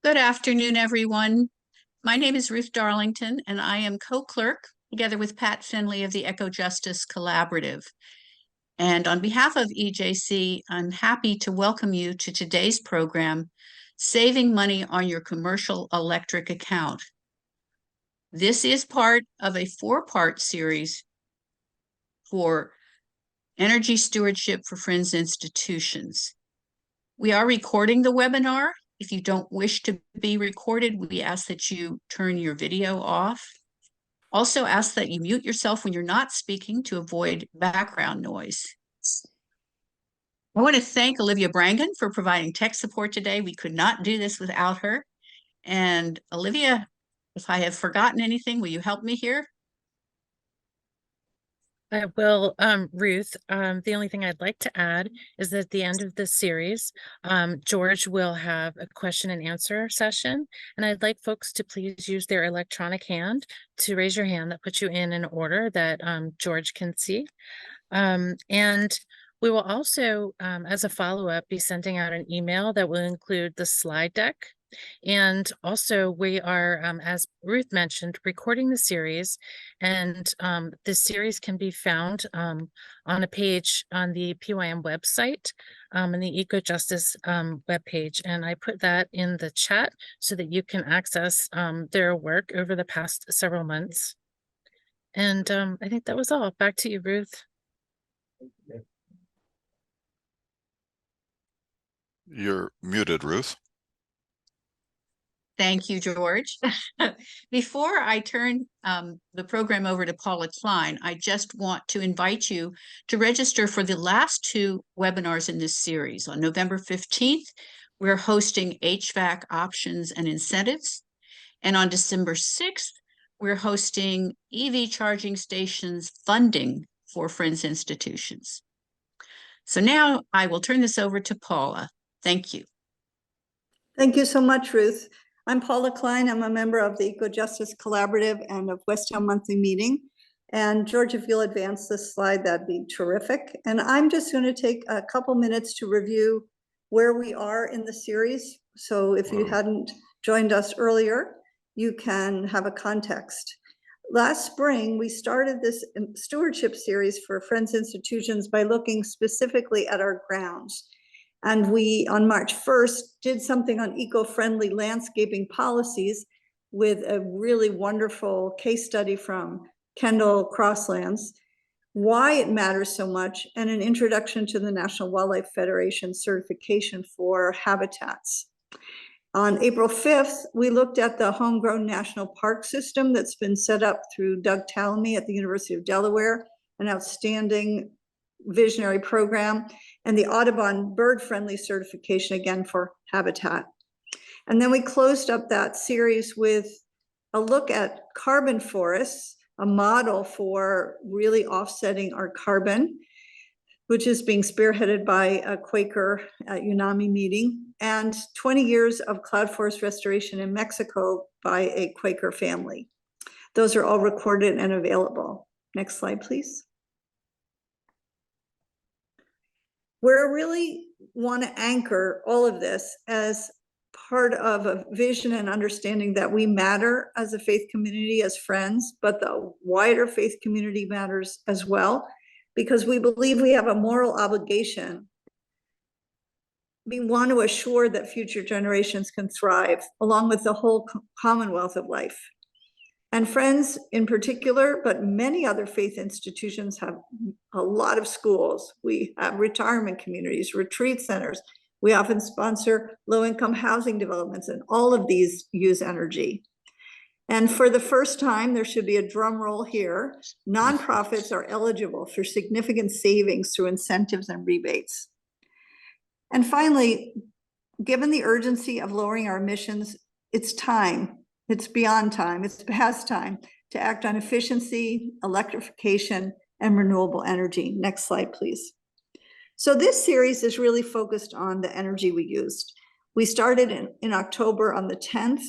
Good afternoon, everyone. My name is Ruth Darlington, and I am co-clerk together with Pat Finley of the Eco Justice Collaborative. And on behalf of EJC, I'm happy to welcome you to today's program, Saving Money on Your Commercial Electric Account. This is part of a four-part series for energy stewardship for Friends Institutions. We are recording the webinar. If you don't wish to be recorded, we ask that you turn your video off. Also ask that you mute yourself when you're not speaking to avoid background noise. I want to thank Olivia Brangan for providing tech support today. We could not do this without her. And Olivia, if I have forgotten anything, will you help me here? I will, Ruth. The only thing I'd like to add is that at the end of this series, George will have a question and answer session. And I'd like folks to please use their electronic hand to raise your hand. That puts you in an order that George can see. And we will also, as a follow-up, be sending out an email that will include the slide deck. And also we are, as Ruth mentioned, recording the series, and this series can be found on a page on the PYM website, and the Eco Justice webpage. And I put that in the chat so that you can access their work over the past several months. And I think that was all. Back to you, Ruth. You're muted, Ruth. Thank you, George. Before I turn the program over to Paula Klein, I just want to invite you to register for the last two webinars in this series. On November 15th, we're hosting HVAC options and incentives. And on December 6th, we're hosting EV charging stations funding for Friends Institutions. So now I will turn this over to Paula. Thank you. Thank you so much, Ruth. I'm Paula Klein. I'm a member of the Eco Justice Collaborative and of Westtown Monthly Meeting. And George, if you'll advance this slide, that'd be terrific. And I'm just going to take a couple minutes to review where we are in the series. So if you hadn't joined us earlier, you can have a context. Last spring, we started this stewardship series for Friends Institutions by looking specifically at our grounds. And we, on March 1st, did something on eco-friendly landscaping policies with a really wonderful case study from Kendall Crosslands, why it matters so much, and an introduction to the National Wildlife Federation certification for habitats. On April 5th, we looked at the homegrown national park system that's been set up through Doug Tallamy at the University of Delaware, an outstanding visionary program, and the Audubon bird-friendly certification, again for habitat. And then we closed up that series with a look at carbon forests, a model for really offsetting our carbon, which is being spearheaded by a Quaker at UNAMI meeting, and 20 years of cloud forest restoration in Mexico by a Quaker family. Those are all recorded and available. Next slide, please. We really want to anchor all of this as part of a vision and understanding that we matter as a faith community, as friends, but the wider faith community matters as well, because we believe we have a moral obligation. We want to assure that future generations can thrive along with the whole commonwealth of life. And Friends in particular, but many other faith institutions have a lot of schools. We have retirement communities, retreat centers. We often sponsor low-income housing developments, and all of these use energy. And for the first time, there should be a drum roll here. Nonprofits are eligible for significant savings through incentives and rebates. And finally, given the urgency of lowering our emissions, it's time. It's beyond time, it's past time to act on efficiency, electrification, and renewable energy. Next slide, please. So this series is really focused on the energy we used. We started in October on the 10th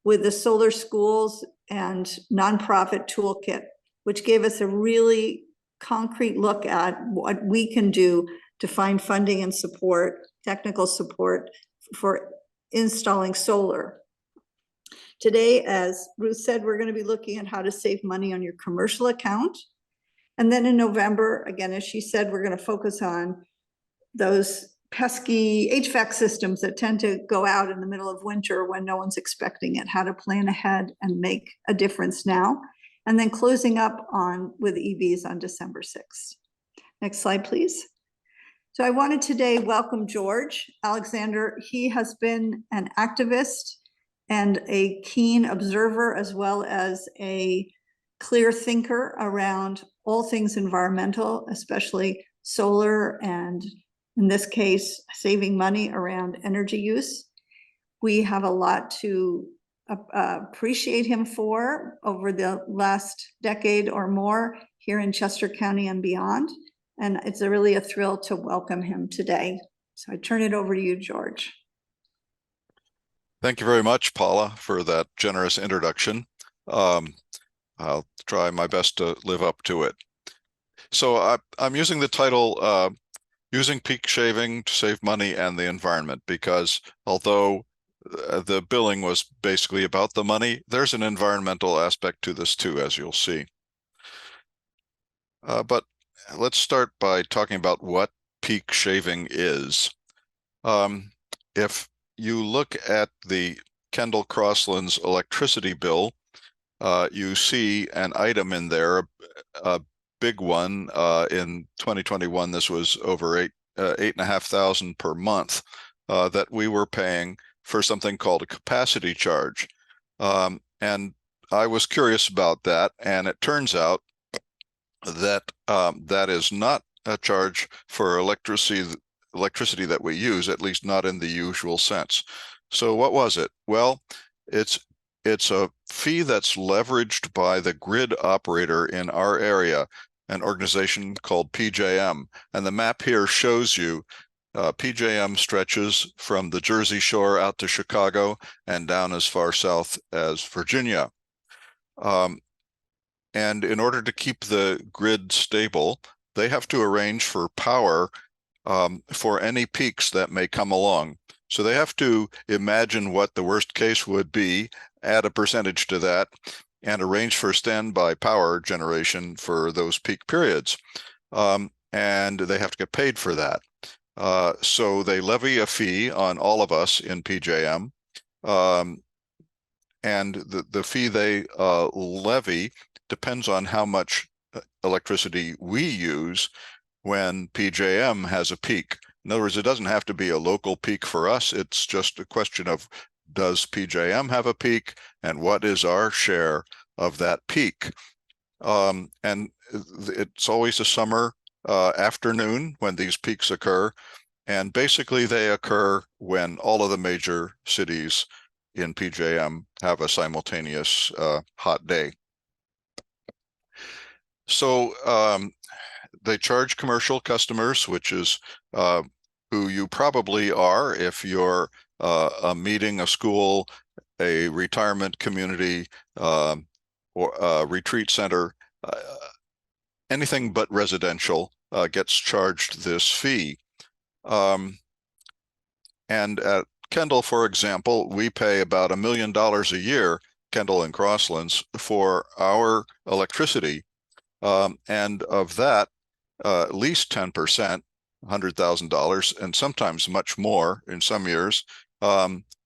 with the Solar Schools and Nonprofit Toolkit, which gave us a really concrete look at what we can do to find funding and support, technical support for installing solar. Today, as Ruth said, we're going to be looking at how to save money on your commercial account. And then in November, again, as she said, we're going to focus on those pesky HVAC systems that tend to go out in the middle of winter when no one's expecting it, how to plan ahead and make a difference now. And then closing up on with EVs on December 6th. Next slide, please. So I wanted today welcome George Alexander. He has been an activist and a keen observer, as well as a clear thinker around all things environmental, especially solar, and in this case, saving money around energy use. We have a lot to appreciate him for over the last decade or more here in Chester County and beyond. And it's really a thrill to welcome him today. So I turn it over to you, George. Thank you very much, Paula, for that generous introduction. I'll try my best to live up to it. So I'm using the title, Using Peak Shaving to Save Money and the Environment, because although the billing was basically about the money, there's an environmental aspect to this too, as you'll see. But let's start by talking about what peak shaving is. If you look at the Kendall Crosslands electricity bill, you see an item in there, a big one. In 2021, this was over $8,500 per month that we were paying for something called a capacity charge. And I was curious about that, and it turns out that that is not a charge for electricity that we use, at least not in the usual sense. So what was it? Well, it's a fee that's leveraged by the grid operator in our area, an organization called PJM. And the map here shows you PJM stretches from the Jersey Shore out to Chicago and down as far south as Virginia. And in order to keep the grid stable, they have to arrange for power for any peaks that may come along. So they have to imagine what the worst case would be, add a percentage to that, and arrange for standby power generation for those peak periods. And they have to get paid for that. So they levy a fee on all of us in PJM. And the fee they levy depends on how much electricity we use when PJM has a peak. In other words, it doesn't have to be a local peak for us. It's just a question of, does PJM have a peak, and what is our share of that peak? And it's always a summer afternoon when these peaks occur. And basically they occur when all of the major cities in PJM have a simultaneous hot day. So they charge commercial customers, which is who you probably are if you're a meeting, a school, a retirement community, or a retreat center. Anything but residential gets charged this fee. And at Kendall, for example, we pay about $1 million a year, Kendall and Crosslands, for our electricity. And of that, at least 10%, $100,000, and sometimes much more in some years,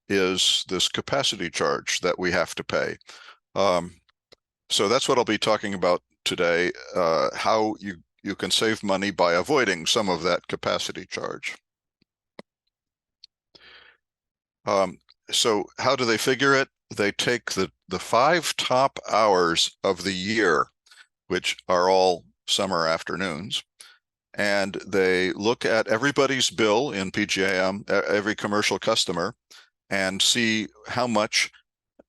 is this capacity charge that we have to pay. So that's what I'll be talking about today, how you can save money by avoiding some of that capacity charge. So how do they figure it? They take the 5 top hours of the year, which are all summer afternoons, and they look at everybody's bill in PJM, every commercial customer, and see how much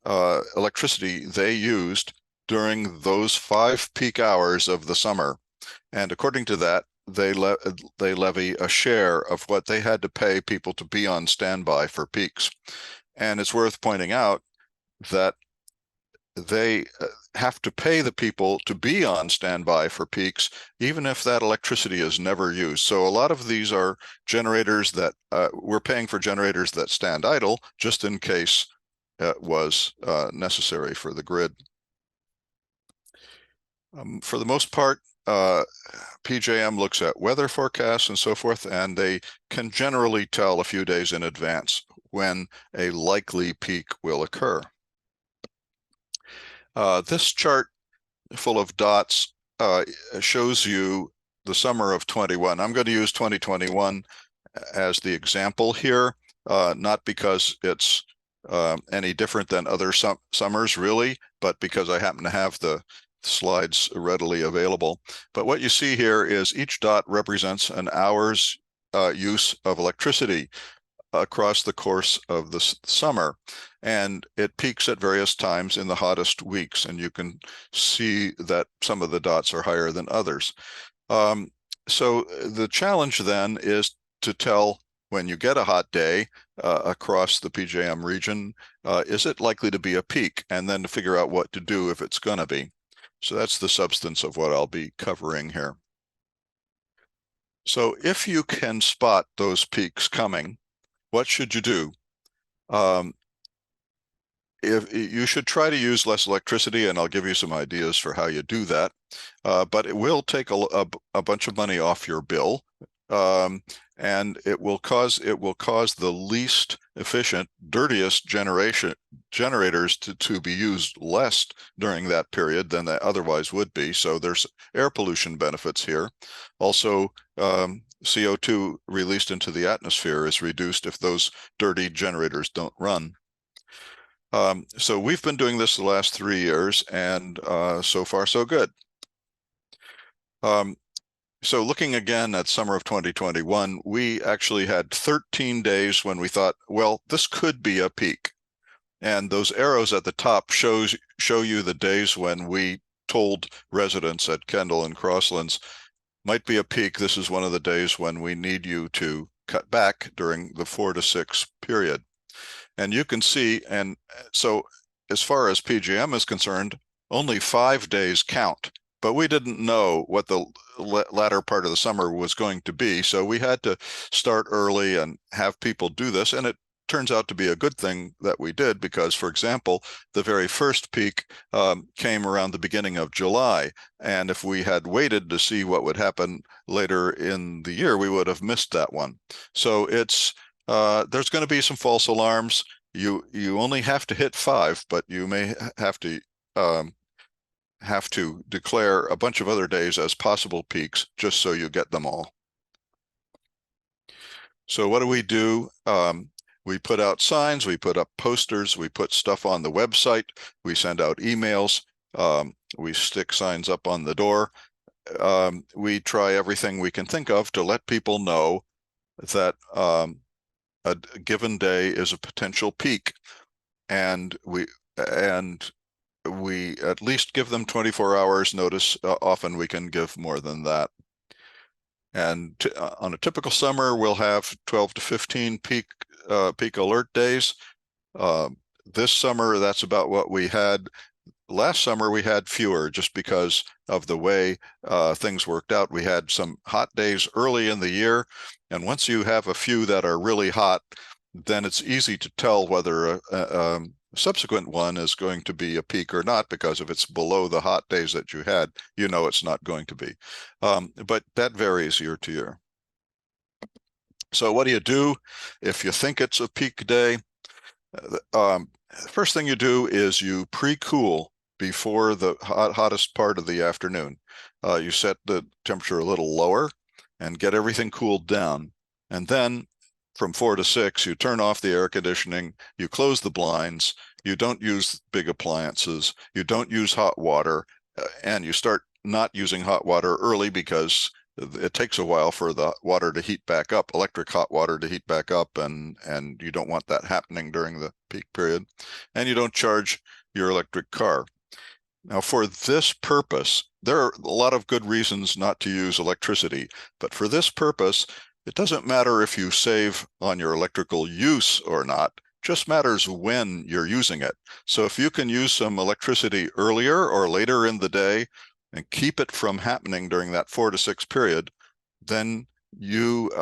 electricity they used during those 5 peak hours of the summer. And according to that, they levy a share of what they had to pay people to be on standby for peaks. And it's worth pointing out that they have to pay the people to be on standby for peaks, even if that electricity is never used. So a lot of these are generators that we're paying for generators that stand idle just in case was necessary for the grid. For the most part, PJM looks at weather forecasts and so forth, and they can generally tell a few days in advance when a likely peak will occur. This chart full of dots shows you the summer of 21. I'm going to use 2021 as the example here, not because it's any different than other summers really, but because I happen to have the slides readily available. But what you see here is each dot represents an hour's use of electricity across the course of the summer, and it peaks at various times in the hottest weeks, and you can see that some of the dots are higher than others. So the challenge then is to tell, when you get a hot day across the PJM region, is it likely to be a peak, and then to figure out what to do if it's going to be. So that's the substance of what I'll be covering here. So if you can spot those peaks coming, what should you do? If you should try to use less electricity, and I'll give you some ideas for how you do that. But it will take a bunch of money off your bill, and it will cause the least efficient, dirtiest generators to be used less during that period than they otherwise would be. So there's air pollution benefits here. Also, CO2 released into the atmosphere is reduced if those dirty generators don't run. So we've been doing this the last 3 years, and so far so good. So looking again at summer of 2021, we actually had 13 days when we thought, well, this could be a peak. And those arrows at the top show you the days when we told residents at Kendall and Crosslands, might be a peak. This is one of the days when we need you to cut back during the 4 to 6 period. And you can see, and so as far as PJM is concerned, only 5 days count, but we didn't know what the latter part of the summer was going to be. So we had to start early and have people do this. And it turns out to be a good thing that we did, because, for example, the very first peak came around the beginning of July. And if we had waited to see what would happen later in the year, we would have missed that one. So it's there's going to be some false alarms. You only have to hit 5, but you may have to declare a bunch of other days as possible peaks just so you get them all. So what do? We put out signs, we put up posters, we put stuff on the website, we send out emails, we stick signs up on the door. We try everything we can think of to let people know that a given day is a potential peak, and we at least give them 24 hours notice. Often we can give more than that. And on a typical summer, we'll have 12 to 15 peak alert days. This summer, that's about what we had. Last summer, we had fewer just because of the way things worked out. We had some hot days early in the year, and once you have a few that are really hot, then it's easy to tell whether a subsequent one is going to be a peak or not, because if it's below the hot days that you had, you know it's not going to be. But that varies year to year. So what do? If you think it's a peak day? First thing you do is you pre-cool before the hottest part of the afternoon. You set the temperature a little lower and get everything cooled down. And then from 4 to 6, you turn off the air conditioning, you close the blinds, you don't use big appliances, you don't use hot water, and you start not using hot water early because it takes a while for the water to heat back up, electric hot water to heat back up, and you don't want that happening during the peak period. And you don't charge your electric car. Now, for this purpose, there are a lot of good reasons not to use electricity, but for this purpose, it doesn't matter if you save on your electrical use or not, just matters when you're using it. So if you can use some electricity earlier or later in the day and keep it from happening during that 4 to 6 period, then you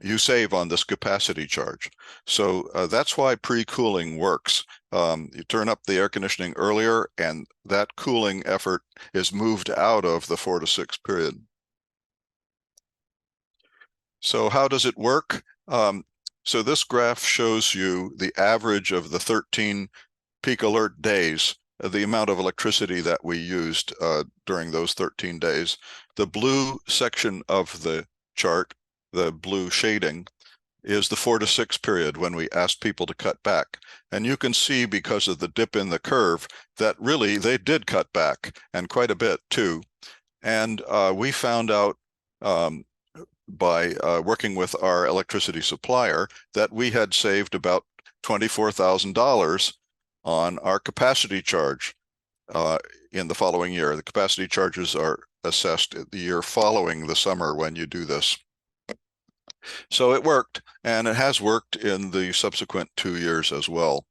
you save on this capacity charge. So that's why pre-cooling works. You turn up the air conditioning earlier, and that cooling effort is moved out of the 4 to 6 period. So how does it work? So this graph shows you the average of the 13 peak alert days, the amount of electricity that we used during those 13 days. The blue section of the chart, the blue shading, is the 4 to 6 period when we asked people to cut back. And you can see, because of the dip in the curve, that really they did cut back, and quite a bit too. And we found out by working with our electricity supplier that we had saved about $24,000 on our capacity charge in the following year. The capacity charges are assessed the year following the summer when you do this. So it worked, and it has worked in the subsequent 2 years as well.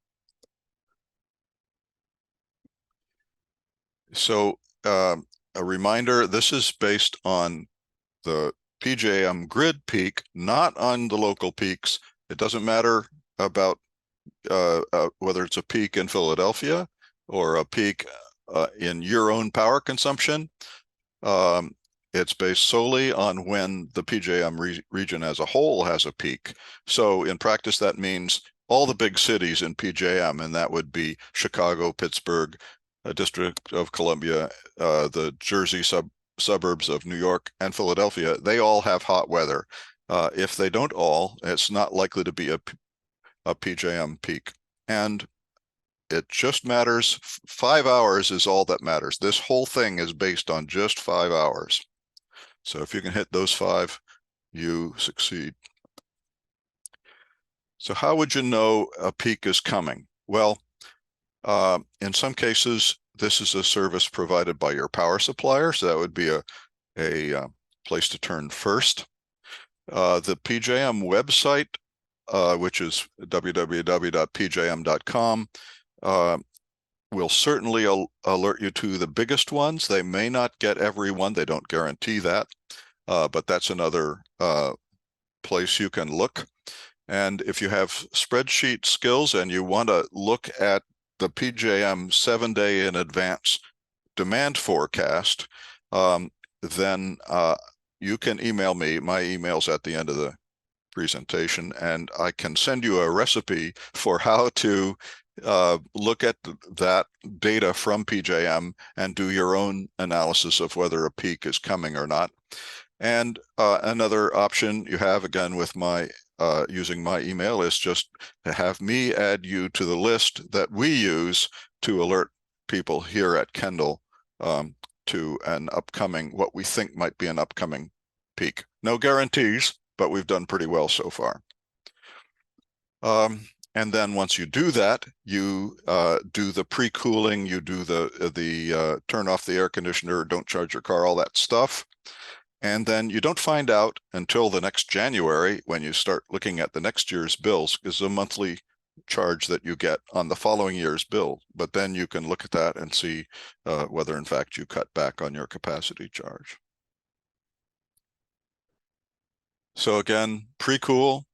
So a reminder, this is based on the PJM grid peak, not on the local peaks. It doesn't matter about whether it's a peak in Philadelphia or a peak in your own power consumption. It's based solely on when the PJM region as a whole has a peak. So in practice, that means all the big cities in PJM, and that would be Chicago, Pittsburgh, District of Columbia, the Jersey suburbs of New York, and Philadelphia. They all have hot weather. If they don't all, it's not likely to be a PJM peak. And it just matters. 5 hours is all that matters. This whole thing is based on just 5 hours. So if you can hit those 5, you succeed. So how would you know a peak is coming? Well, in some cases, this is a service provided by your power supplier. So that would be a place to turn first. The PJM website, which is www.pjm.com, will certainly alert you to the biggest ones. They may not get every one. They don't guarantee that, but that's another place you can look. And if you have spreadsheet skills and you want to look at the PJM 7-day in advance demand forecast, then you can email me. My email's at the end of the presentation, and I can send you a recipe for how to look at that data from PJM and do your own analysis of whether a peak is coming or not. And another option you have, again, with my using my email, is just to have me add you to the list that we use to alert people here at Kendall to an upcoming, what we think might be an upcoming peak. No guarantees, but we've done pretty well so far. And then once you do that, you do the pre-cooling, you do the turn off the air conditioner, don't charge your car, all that stuff. And then you don't find out until the next January when you start looking at the next year's bills, because a monthly charge that you get on the following year's bill. But then you can look at that and see whether in fact you cut back on your capacity charge. So again, pre-cool,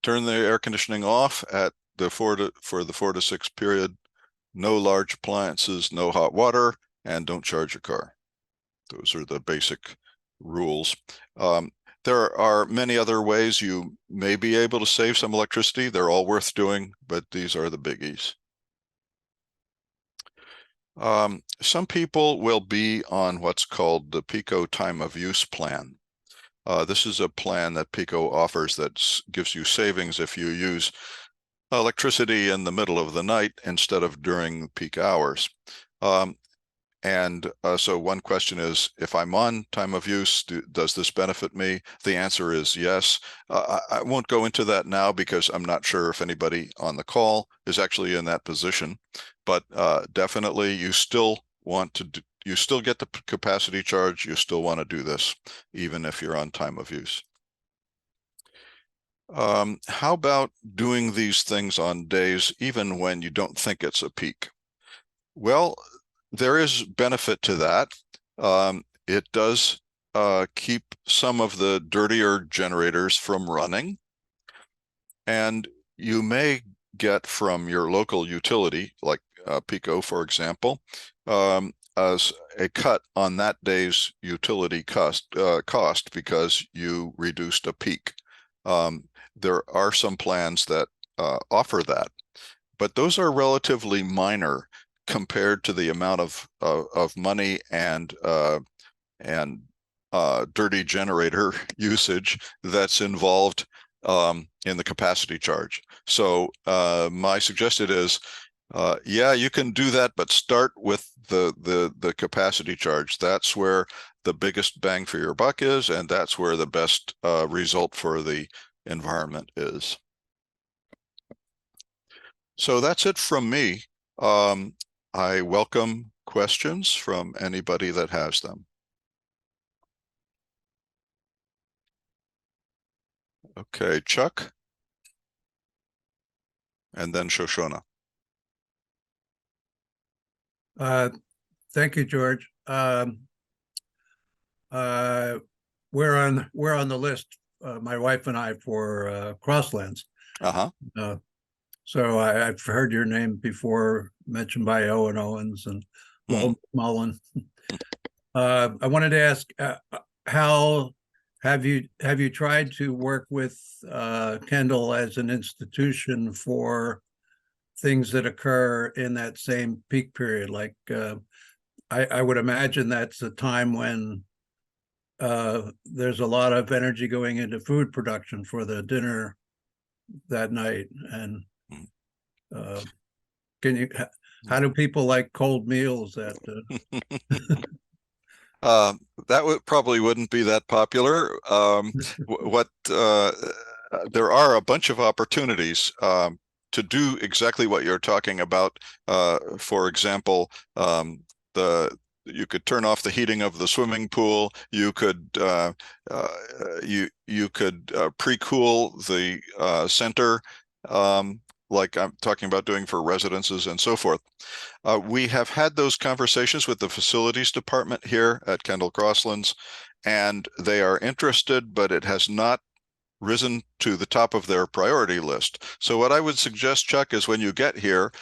turn the air conditioning off at the 4 to 6 period, no large appliances, no hot water, and don't charge your car. Those are the basic rules. There are many other ways you may be able to save some electricity. They're all worth doing, but these are the biggies. Some people will be on what's called the PECO time of use plan. This is a plan that PECO offers that gives you savings if you use electricity in the middle of the night instead of during peak hours. So one question is, if I'm on time of use, does this benefit me? The answer is yes. I won't go into that now because I'm not sure if anybody on the call is actually in that position, but definitely you still want to you still get the capacity charge. You still want to do this, even if you're on time of use. How about doing these things on days even when you don't think it's a peak? Well, there is benefit to that. It does keep some of the dirtier generators from running. And you may get from your local utility, like PECO, for example, as a cut on that day's utility cost because you reduced a peak. There are some plans that offer that, but those are relatively minor compared to the amount of money and dirty generator usage that's involved in the capacity charge. So my suggestion is, yeah, you can do that, but start with the capacity charge. That's where the biggest bang for your buck is, and that's where the best result for the environment is. So that's it from me. I welcome questions from anybody that has them. Okay, Chuck. And then Shoshana. Thank you, George. We're on the list, my wife and I, for Crosslands. So I've heard your name before mentioned by Owen Owens and Walt Mullen. I wanted to ask, how have you tried to work with Kendall as an institution for things that occur in that same peak period? Like I would imagine that's a time when there's a lot of energy going into food production for the dinner that night. And how do people like cold meals at that probably wouldn't be that popular. There are a bunch of opportunities to do exactly what you're talking about. For example, you could turn off the heating of the swimming pool. You could pre-cool the center, like I'm talking about doing for residences and so forth. We have had those conversations with the facilities department here at Kendall Crosslands, and they are interested, but it has not risen to the top of their priority list. So what I would suggest, Chuck, is when you get here,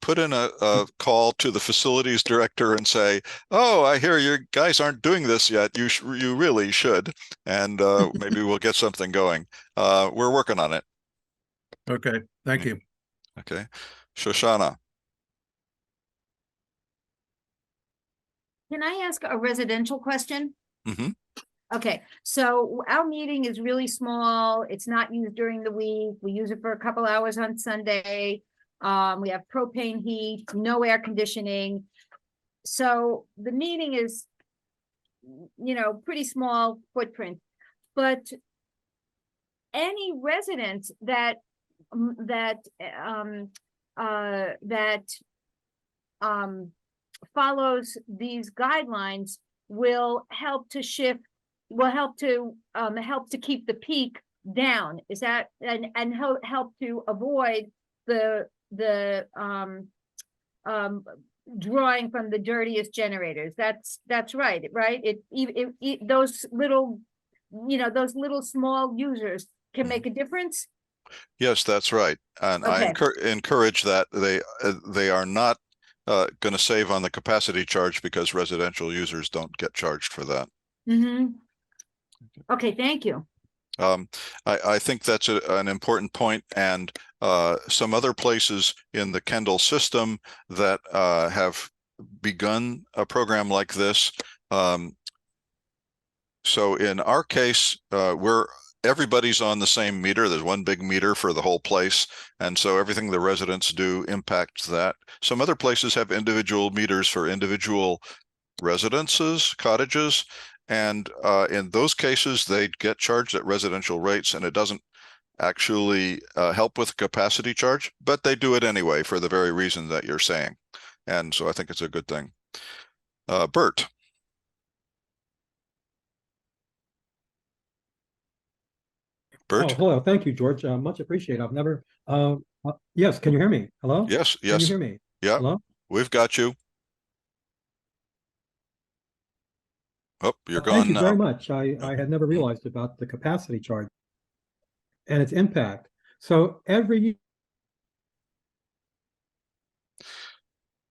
put in a call to the facilities director and say, "Oh, I hear you guys aren't doing this yet. You really should." And maybe we'll get something going. We're working on it. Okay, thank you. Okay, Shoshana. Can I ask a residential question? Mm-hmm. Okay, so our meeting is really small. It's not used during the week. We use it for a couple hours on Sunday. We have propane heat, no air conditioning. So the meeting is, pretty small footprint. But any resident that follows these guidelines will help to keep the peak down. Is that and help to avoid the drawing from the dirtiest generators? That's right. Those little small users can make a difference. Yes, that's right. And Okay. I encourage that. They are not going to save on the capacity charge because residential users don't get charged for that. Mm-hmm. Okay, thank you. I think that's an important point, and some other places in the Kendall system that have begun a program like this. So in our case, everybody's on the same meter. There's one big meter for the whole place. And so everything the residents do impacts that. Some other places have individual meters for individual residences, cottages. And in those cases, they get charged at residential rates, and it doesn't actually help with capacity charge, but they do it anyway for the very reason that you're saying. And so I think it's a good thing. Bert. Bert? Oh, hello. Thank you, George. Much appreciated. I've never, yes, can you hear me? Hello? Yes, Can you yes. hear me? Yeah, Hello? we've got you. Oh, you're Thank gone you very now. much. I had never realized about the capacity charge and its impact. So every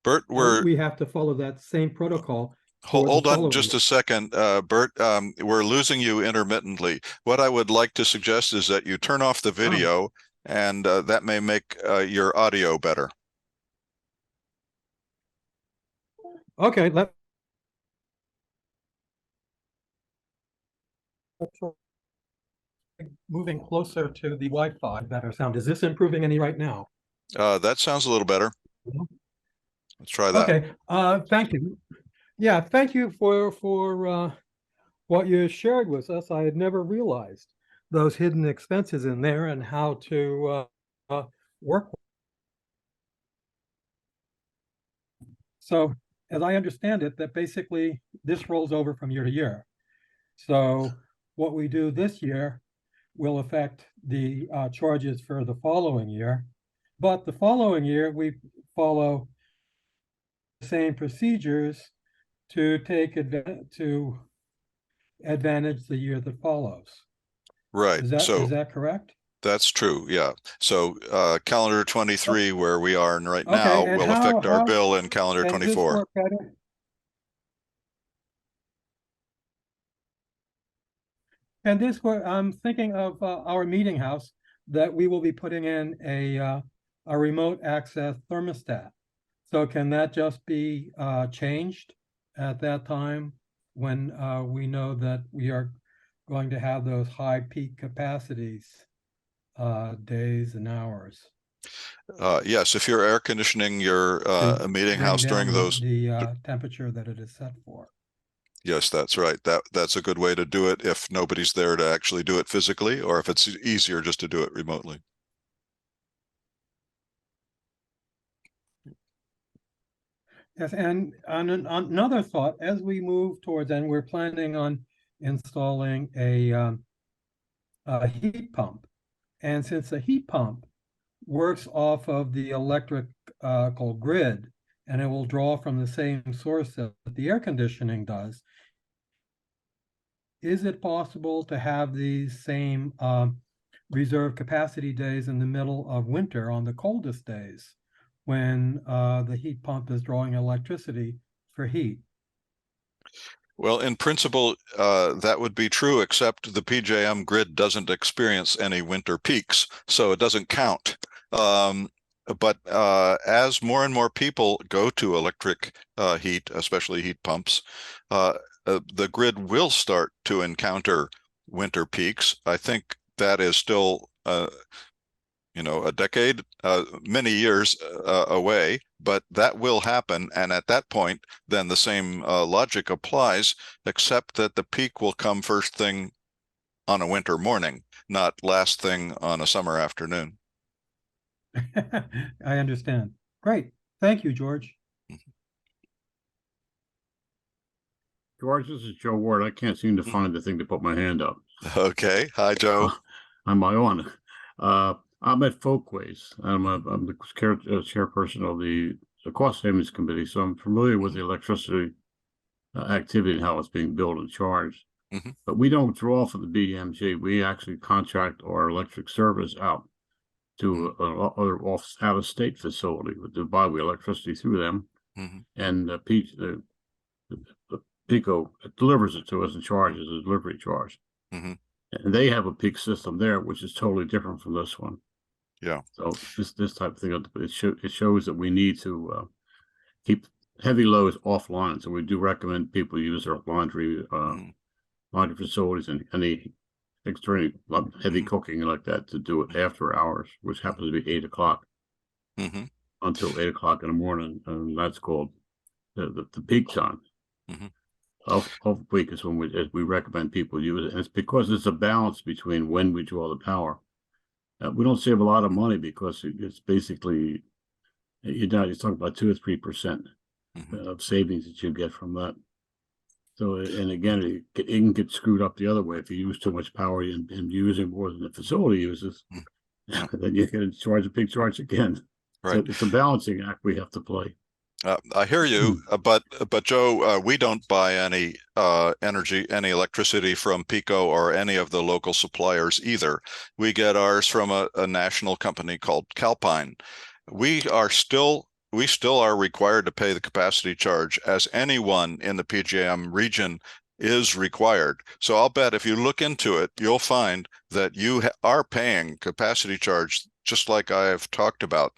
Bert, year, we have to follow that same protocol. for the hold on following just year. a second, Bert. We're losing you intermittently. What I would like to suggest is that you turn off the video, and that may make your audio better. Okay, moving closer to the Wi-Fi, better sound. Is this improving any right now? That sounds a little better. Let's try that. Okay, thank you. Yeah, thank you for what you shared with us. I had never realized those hidden expenses in there and how to work. So as I understand it, that basically this rolls over from year to year. So what we do this year will affect the charges for the following year. But the following year, we follow the same procedures to take advantage the year that follows. Right. Is that correct? That's true. Yeah. So calendar 23, where we are right Okay, now, and will affect our how bill in calendar does this 24. work better? And this, I'm thinking of our meeting house that we will be putting in a remote access thermostat. So can that just be changed at that time when we know that we are going to have those high peak capacities, days and hours? Yes, if you're air conditioning your to meeting bring house during down those, the temperature that it is set for. yes, that's right. That's a good way to do it if nobody's there to actually do it physically, or if it's easier just to do it remotely. Yes, and on another thought, as we move towards, and we're planning on installing a heat pump. And since the heat pump works off of the electrical grid, and it will draw from the same source that the air conditioning does, is it possible to have these same reserve capacity days in the middle of winter on the coldest days when the heat pump is drawing electricity for heat? Well, in principle, that would be true, except the PJM grid doesn't experience any winter peaks, so it doesn't count. But as more and more people go to electric heat, especially heat pumps, the grid will start to encounter winter peaks. I think that is still, a decade, many years away, but that will happen. And at that point, then the same logic applies, except that the peak will come first thing on a winter morning, not last thing on a summer afternoon. I understand. Great. Thank you, George. George, this is Joe Ward. I can't seem to find the thing to put my hand up. Okay. Hi, Joe. I'm on. I'm at Folkways. I'm the chairperson of the Cost Savings Committee, so I'm familiar with the electricity activity and how it's being billed and charged. Mhm. But we don't draw for the BMG. We actually contract our electric service out to other out-of-state facility to buy the electricity through them, and the PECO delivers it to us and charges a delivery charge. And they have a peak system there, which is totally different from this one. Yeah. So this type of thing, it shows that we need to keep heavy loads offline. So we do recommend people use our laundry facilities and any extremely heavy cooking like that to do it after hours, which happens to be 8 o'clock until 8 o'clock in the morning, and that's called the peak time. Off peak is when we recommend people use it, and it's because it's a balance between when we draw the power. We don't save a lot of money because it's basically you're talking about 2 or 3% of savings that you get from that. So, and again, it can get screwed up the other way if you use too much power and using more than the facility uses. Then you get a big charge again. Right. So it's a balancing act we have to play. I hear you, but Joe, we don't buy any any electricity from Pico or any of the local suppliers either. We get ours from a national company called Calpine. We still are required to pay the capacity charge, as anyone in the PJM region is required. So I'll bet if you look into it, you'll find that you are paying capacity charge, just like I have talked about,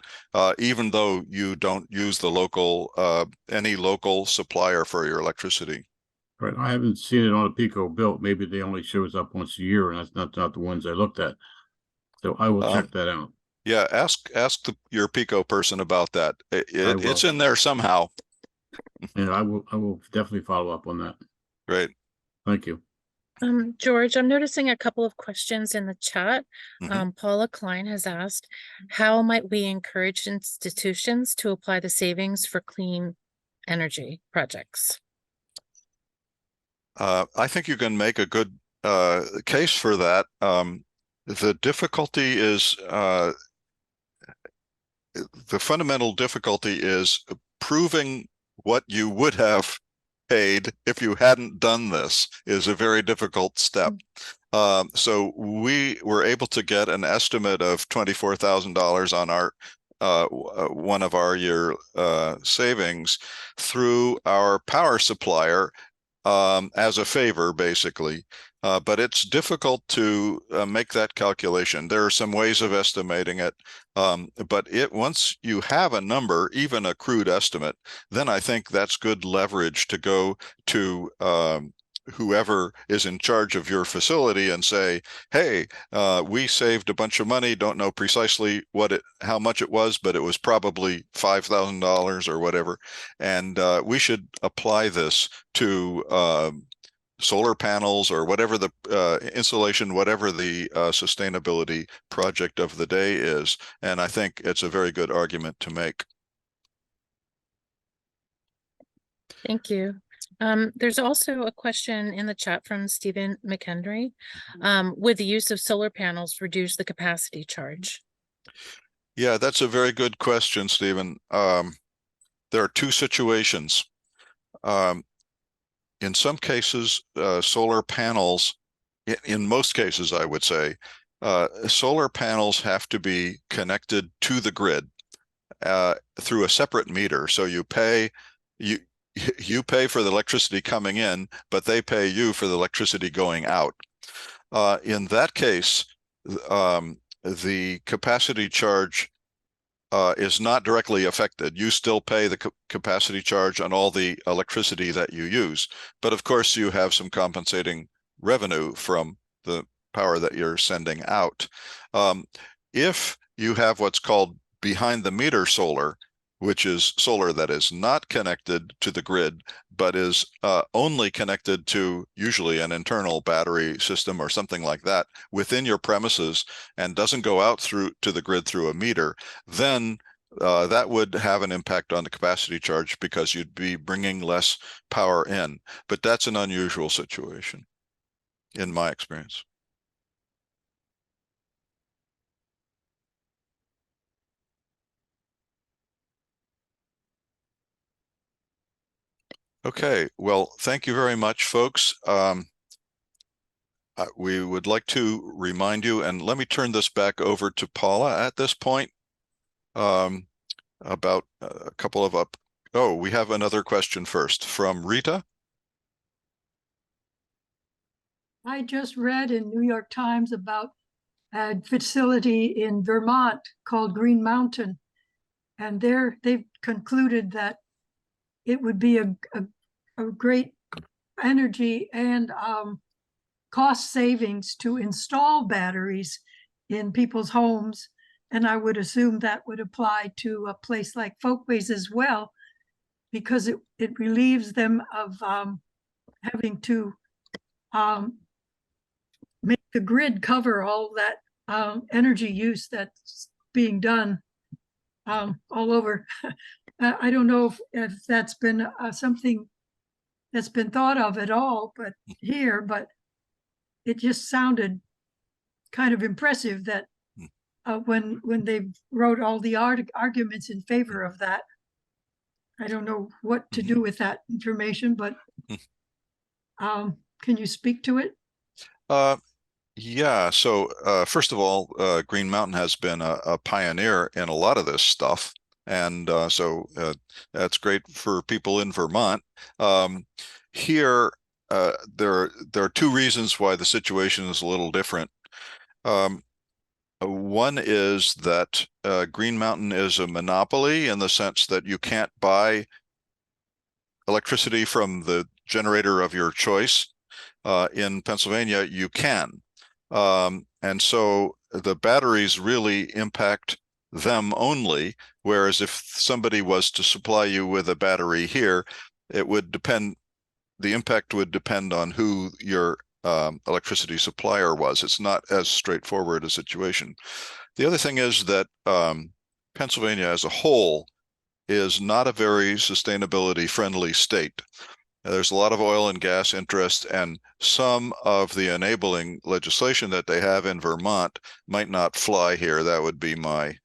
even though you don't use the local any local supplier for your electricity. Right, I haven't seen it on a Pico bill. Maybe they only shows up once a year, and that's not the ones I looked at. So I will check that out. Yeah, ask your Pico person about that. It's will. in there somehow. And I will definitely follow up on that. Great. Thank you. George, I'm noticing a couple of questions in the chat. Mhm. Paula Klein has asked, how might we encourage institutions to apply the savings for clean energy projects? I think you can make a good case for that. The difficulty is the fundamental difficulty is proving what you would have paid if you hadn't done this is a very difficult step. So we were able to get an estimate of $24,000 on our one of our year savings through our power supplier as a favor, basically. But it's difficult to make that calculation. There are some ways of estimating it, but once you have a number, even a crude estimate, then I think that's good leverage to go to whoever is in charge of your facility and say, hey, we saved a bunch of money, don't know precisely how much it was, but it was probably $5,000 or whatever. And we should apply this to solar panels or whatever the insulation, whatever the sustainability project of the day is. And I think it's a very good argument to make. Thank you. There's also a question in the chat from Stephen McHenry. Would the use of solar panels reduce the capacity charge? Yeah, that's a very good question, Stephen. There are two situations. In some cases, solar panels, in most cases, I would say, solar panels have to be connected to the grid through a separate meter. So you pay for the electricity coming in, but they pay you for the electricity going out. In that case, the capacity charge is not directly affected. You still pay the capacity charge on all the electricity that you use. But of course, you have some compensating revenue from the power that you're sending out. If you have what's called behind the meter solar, which is solar that is not connected to the grid, but is only connected to usually an internal battery system or something like that within your premises and doesn't go out to the grid through a meter, then that would have an impact on the capacity charge because you'd be bringing less power in. But that's an unusual situation in my experience. Okay, well, thank you very much, folks. We would like to remind you, and let me turn this back over to Paula at this point, about a couple of oh, we have another question first from Rita. I just read in New York Times about a facility in Vermont called Green Mountain. And they've concluded that it would be a great energy and cost savings to install batteries in people's homes. And I would assume that would apply to a place like Folkways as well, because it relieves them of having to make the grid cover all that energy use that's being done all over. I don't know if that's been something that's been thought of at all, but it just sounded kind of impressive that when they wrote all the arguments in favor of that. I don't know what to do with that information, but can you speak to it? Yeah, so first of all, Green Mountain has been a pioneer in a lot of this stuff. And so that's great for people in Vermont. Here, there are two reasons why the situation is a little different. One is that Green Mountain is a monopoly in the sense that you can't buy electricity from the generator of your choice. In Pennsylvania, you can. And so the batteries really impact them only, whereas if somebody was to supply you with a battery here, it would depend, the impact would depend on who your electricity supplier was. It's not as straightforward a situation. The other thing is that Pennsylvania as a whole is not a very sustainability friendly state. There's a lot of oil and gas interest, and some of the enabling legislation that they have in Vermont might not fly here. That would be my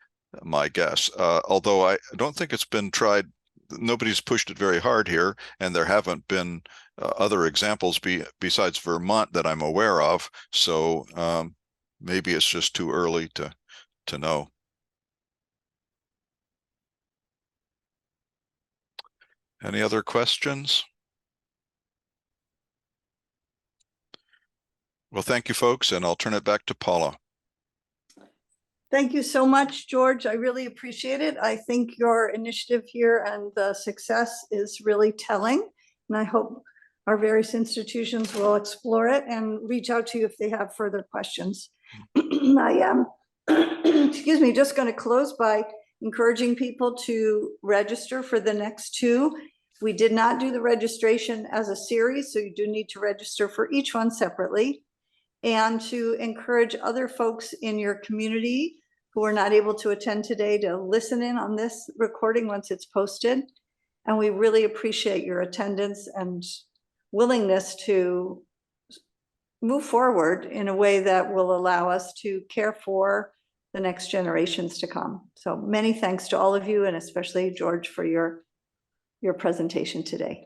guess. Although I don't think it's been tried. Nobody's pushed it very hard here, and there haven't been other examples besides Vermont that I'm aware of. So maybe it's just too early to know. Any other questions? Well, thank you, folks, and I'll turn it back to Paula. Thank you so much, George. I really appreciate it. I think your initiative here and the success is really telling. And I hope our various institutions will explore it and reach out to you if they have further questions. I am, excuse me, just going to close by encouraging people to register for the next two. We did not do the registration as a series, so you do need to register for each one separately. And to encourage other folks in your community who are not able to attend today to listen in on this recording once it's posted. And we really appreciate your attendance and willingness to move forward in a way that will allow us to care for the next generations to come. So many thanks to all of you, and especially George for your presentation today.